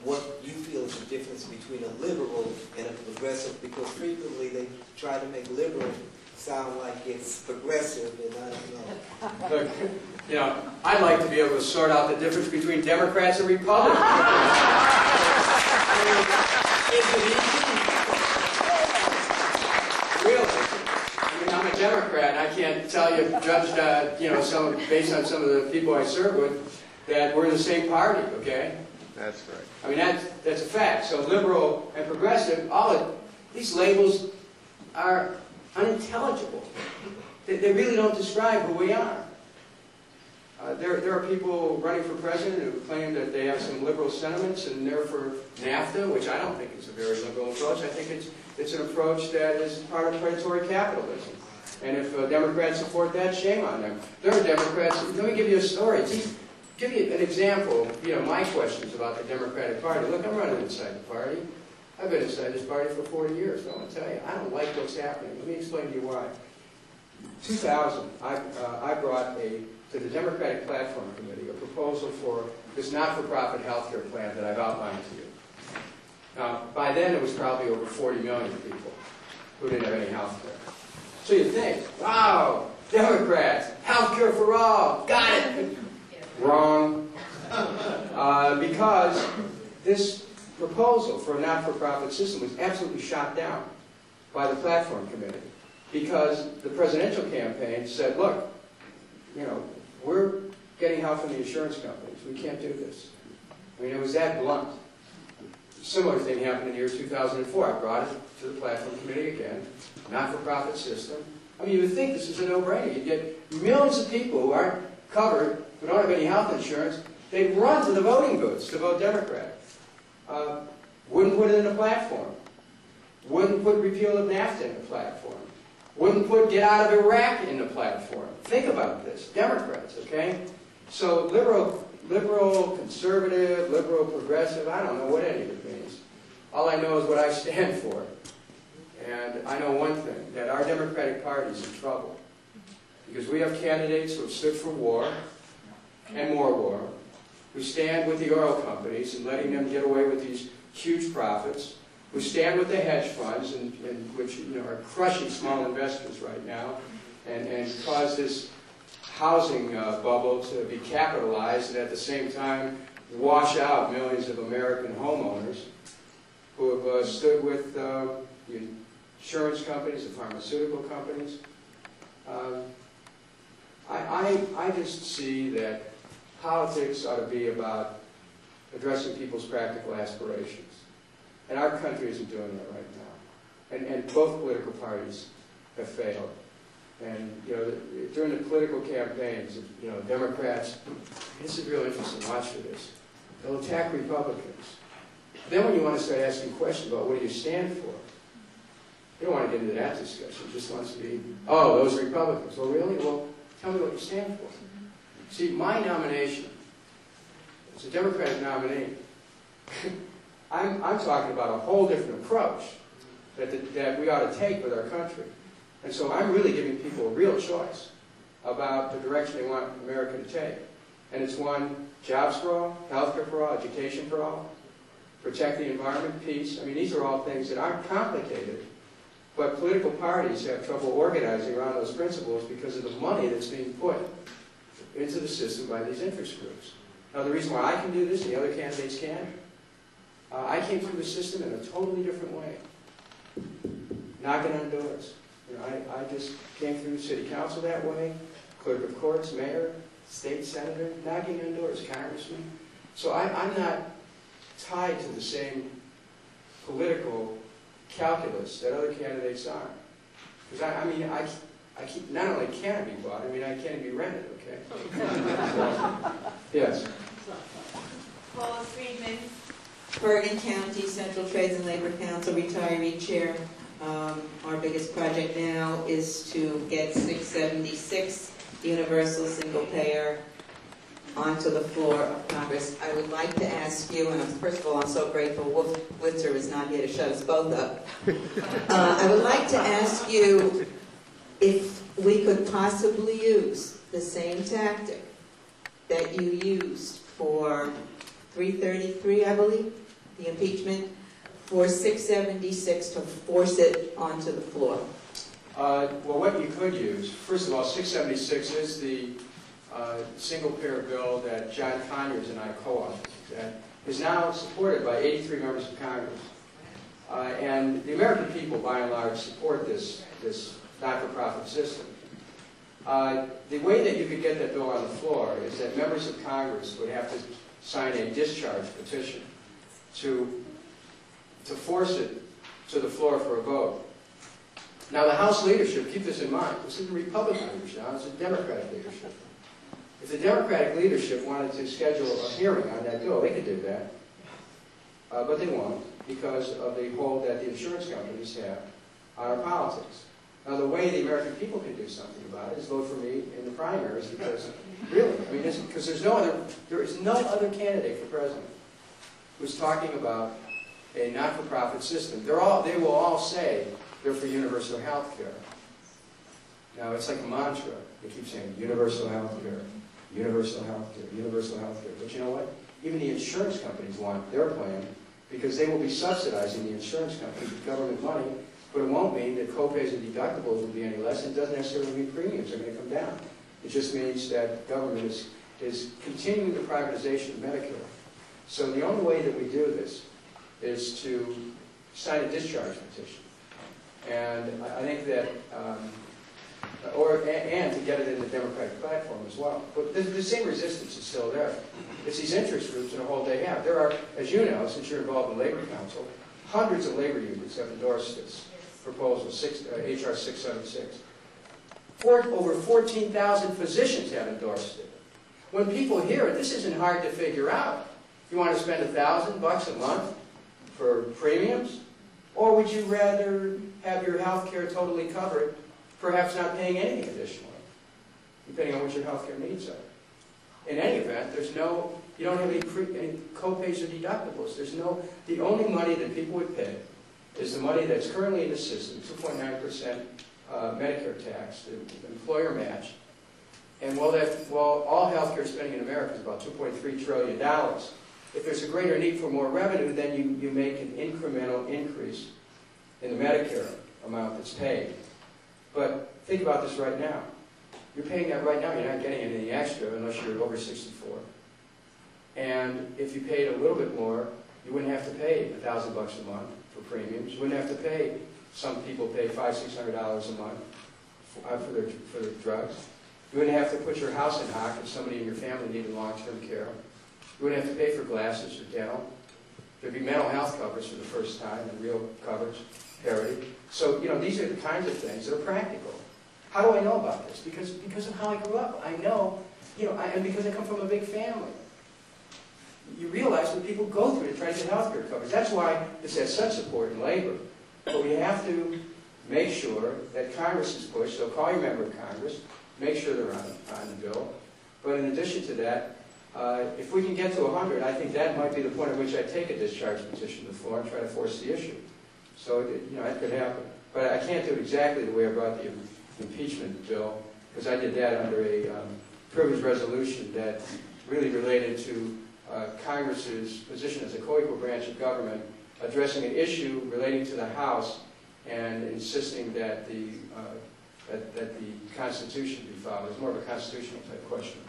what you feel is the difference between a liberal and a progressive, because frequently they try to make liberal sound like it's progressive, and I don't know. Look, you know, I'd like to be able to sort out the difference between Democrats and Republicans. Really? I mean, I'm a Democrat, and I can't tell you, judged, you know, based on some of the people I serve with, that we're in the same party. Okay? That's right. I mean, that's a fact. So liberal and progressive, these labels are unintelligible. They really don't describe who we are. There are people running for president who claim that they have some liberal sentiments and they're for NAFTA, which I don't think is a very liberal approach. I think it's an approach that is part of predatory capitalism. And if Democrats support that, shame on them. There are Democrats. Let me give you a story. Give you an example of, you know, my questions about the Democratic Party. Look, I'm running inside the party. I've been inside this party for 40 years. I want to tell you, I don't like what's happening. Let me explain to you why. 2000, I brought to the Democratic Platform Committee a proposal for this not-for-profit health care plan that I've outlined to you. Now, by then it was probably over 40 million people who didn't have any health care. So you think, wow, Democrats, health care for all, got it. Wrong. Because this proposal for a not-for-profit system was absolutely shot down by the Platform Committee because the presidential campaign said, look, you know, we're getting help from the insurance companies. We can't do this. I mean, it was that blunt. A similar thing happened in the year 2004. I brought it to the Platform Committee again, not-for-profit system. I mean, you would think this is a no-brainer. You get millions of people who aren't covered, who don't have any health insurance. They'd run to the voting booths to vote Democrat. Wouldn't put it in the platform. Wouldn't put repeal of NAFTA in the platform. Wouldn't put get out of Iraq in the platform. Think about this. Democrats, okay? So liberal, conservative, liberal, progressive, I don't know what any of it means. All I know is what I stand for. And I know one thing, that our Democratic Party is in trouble. Because we have candidates who have stood for war and more war. We stand with the oil companies and letting them get away with these huge profits. We stand with the hedge funds, which, you know, are crushing small investors right now, and cause this housing bubble to be capitalized, and at the same time wash out millions of American homeowners who have stood with the insurance companies, the pharmaceutical companies. I just see that politics ought to be about addressing people's practical aspirations. And our country isn't doing that right now. And both political parties have failed. And, you know, during the political campaigns, you know, Democrats, this is real interesting, watch for this. They'll attack Republicans. Then when you want to start asking questions about what do you stand for, you don't want to get into that discussion. It just wants to be, oh, those Republicans. Well, really? Well, tell me what you stand for. See, my nomination is a Democratic nominee. I'm talking about a whole different approach that we ought to take with our country. And so I'm really giving people a real choice about the direction they want America to take. And it's one, jobs for all, health care for all, education for all, protect the environment, peace. I mean, these are all things that aren't complicated. But political parties have trouble organizing around those principles because of the money that's being put into the system by these interest groups. Now, the reason why I can do this and the other candidates can't, I came through the system in a totally different way. Knocking on doors. You know, I just came through city council that way, clerk of courts, mayor, state senator, knocking on doors, congressman. So I'm not tied to the same political calculus that other candidates are. Because I mean, not only can I be bought, I mean, I can't be rented, okay? Yes. Paula Friedman, Bergen County Central Trades and Labor Council retiree chair. Our biggest project now is to get 676 universal single payer onto the floor of Congress. I would like to ask you, and first of all, I'm so grateful Wolf Blitzer is not here to shut us both up. I would like to ask you if we could possibly use the same tactic that you used for 333, I believe, the impeachment, for 676 to force it onto the floor? Well, what you could use, first of all, 676 is the single-payer bill that John Conyers and I co-authored, that is now supported by 83 members of Congress. And the American people, by and large, support this not-for-profit system. The way that you could get that bill on the floor is that members of Congress would have to sign a discharge petition to force it to the floor for a vote. Now, the House leadership, keep this in mind, this isn't Republican leadership, now it's a Democratic leadership. If the Democratic leadership wanted to schedule a hearing on that bill, they could do that. But they won't, because of the hold that the insurance companies have on our politics. Now, the way the American people can do something about it is vote for me in the primaries, because, really, I mean, because there is no other candidate for president who's talking about a not-for-profit system. They will all say they're for universal health care. Now, it's like a mantra. They keep saying universal health care, universal health care, universal health care. But you know what? Even the insurance companies want their plan, because they will be subsidizing the insurance companies with government money, but it won't mean that co-pays and deductibles will be any less. It doesn't necessarily mean premiums are going to come down. It just means that government is continuing the privatization of Medicare. So the only way that we do this is to sign a discharge petition. And I think that, and to get it in the Democratic platform as well. But the same resistance is still there. It's these interest groups and a hold they have. There are, as you know, since you're involved in Labor Council, hundreds of labor unions have endorsed this proposal, HR 676. Over 14,000 physicians have endorsed it. When people hear it, this isn't hard to figure out. You want to spend $1,000 a month for premiums? Or would you rather have your health care totally covered, perhaps not paying anything additionally, depending on what your health care needs are? In any event, you don't have any co-pays or deductibles. The only money that people would pay is the money that's currently in the system, 2.9% Medicare tax, the employer match. And while all healthcare spending in America is about $2.3 trillion, if there's a greater need for more revenue, then you make an incremental increase in the Medicare amount that's paid. But think about this right now. You're paying that right now, you're not getting anything extra unless you're over 64. And if you paid a little bit more, you wouldn't have to pay $1,000 a month for premiums. You wouldn't have to pay, some people pay $500–600 a month for their drugs. You wouldn't have to put your house in hock if somebody in your family needed long-term care. You wouldn't have to pay for glasses or dental. There'd be mental health coverage for the first time and real coverage, parity. So, these are the kinds of things that are practical. How do I know about this? Because of how I grew up. I know, and because I come from a big family. You realize what people go through to try to get health care coverage. That's why this has such support in labor. But we have to make sure that Congress is pushed. So call your member of Congress. Make sure they're on the bill. But in addition to that, if we can get to 100, I think that might be the point at which I take a discharge petition to the floor and try to force the issue. So, that could happen. But I can't do it exactly the way I brought the impeachment bill, because I did that under a privileged resolution that really related to Congress's position as a co-equal branch of government, addressing an issue relating to the House and insisting that the Constitution be followed. It's more of a constitutional type question.